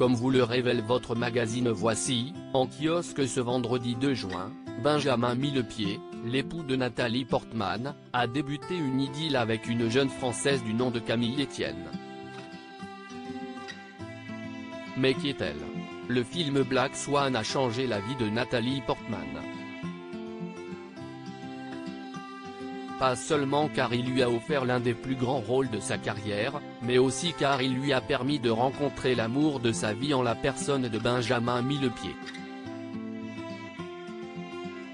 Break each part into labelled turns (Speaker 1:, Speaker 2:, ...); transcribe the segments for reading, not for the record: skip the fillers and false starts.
Speaker 1: Comme vous le révèle votre magazine Voici, en kiosque ce vendredi 2 juin, Benjamin Millepied, l'époux de Nathalie Portman, a débuté une idylle avec une jeune Française du nom de Camille Etienne. Mais qui est-elle? Le film Black Swan a changé la vie de Nathalie Portman. Pas seulement car il lui a offert l'un des plus grands rôles de sa carrière, mais aussi car il lui a permis de rencontrer l'amour de sa vie en la personne de Benjamin Millepied.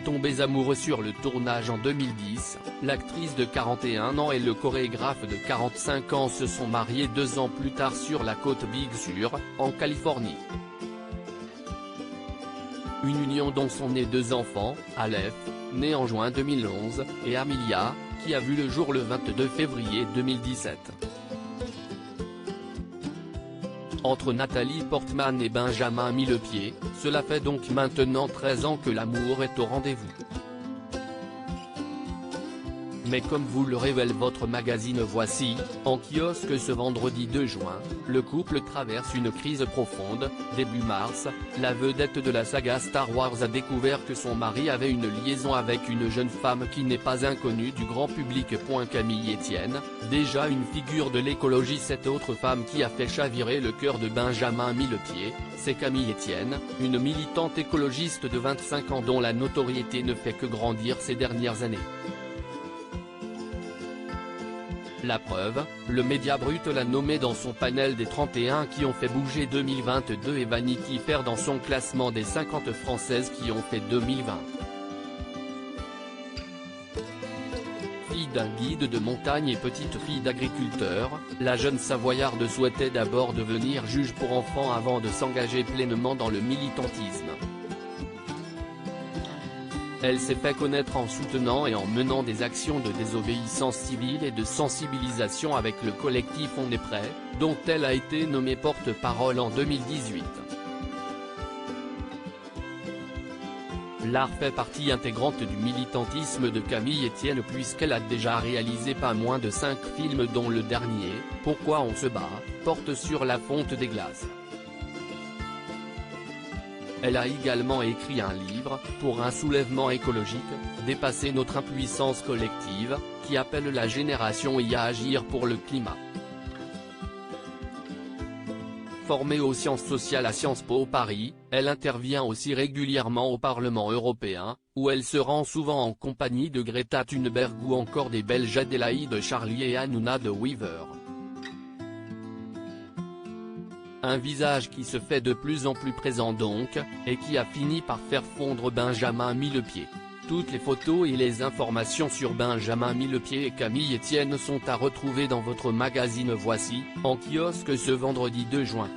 Speaker 1: Tombés amoureux sur le tournage en 2010, l'actrice de 41 ans et le chorégraphe de 45 ans se sont mariés 2 ans plus tard sur la côte Big Sur, en Californie. Une union dont sont nés 2 enfants, Aleph, né en juin 2011, et Amelia, qui a vu le jour le 22 février 2017. Entre Nathalie Portman et Benjamin Millepied, cela fait donc maintenant 13 ans que l'amour est au rendez-vous. Mais comme vous le révèle votre magazine Voici, en kiosque ce vendredi 2 juin, le couple traverse une crise profonde. Début mars, la vedette de la saga Star Wars a découvert que son mari avait une liaison avec une jeune femme qui n'est pas inconnue du grand public. Camille Etienne, déjà une figure de l'écologie. Cette autre femme qui a fait chavirer le cœur de Benjamin Millepied, c'est Camille Etienne, une militante écologiste de 25 ans dont la notoriété ne fait que grandir ces dernières années. La preuve, le Média Brut l'a nommée dans son panel des 31 qui ont fait bouger 2022 et Vanity Fair dans son classement des 50 françaises qui ont fait 2020. Fille d'un guide de montagne et petite fille d'agriculteur, la jeune Savoyarde souhaitait d'abord devenir juge pour enfants avant de s'engager pleinement dans le militantisme. Elle s'est fait connaître en soutenant et en menant des actions de désobéissance civile et de sensibilisation avec le collectif On est prêt, dont elle a été nommée porte-parole en 2018. L'art fait partie intégrante du militantisme de Camille Etienne puisqu'elle a déjà réalisé pas moins de 5 films dont le dernier, Pourquoi on se bat, porte sur la fonte des glaces. Elle a également écrit un livre, Pour un soulèvement écologique, Dépasser notre impuissance collective, qui appelle la génération Y à agir pour le climat. Formée aux sciences sociales à Sciences Po Paris, elle intervient aussi régulièrement au Parlement européen, où elle se rend souvent en compagnie de Greta Thunberg ou encore des Belges Adélaïde Charlier et Hanouna de Weaver. Un visage qui se fait de plus en plus présent donc, et qui a fini par faire fondre Benjamin Millepied. Toutes les photos et les informations sur Benjamin Millepied et Camille Etienne sont à retrouver dans votre magazine Voici, en kiosque ce vendredi 2 juin.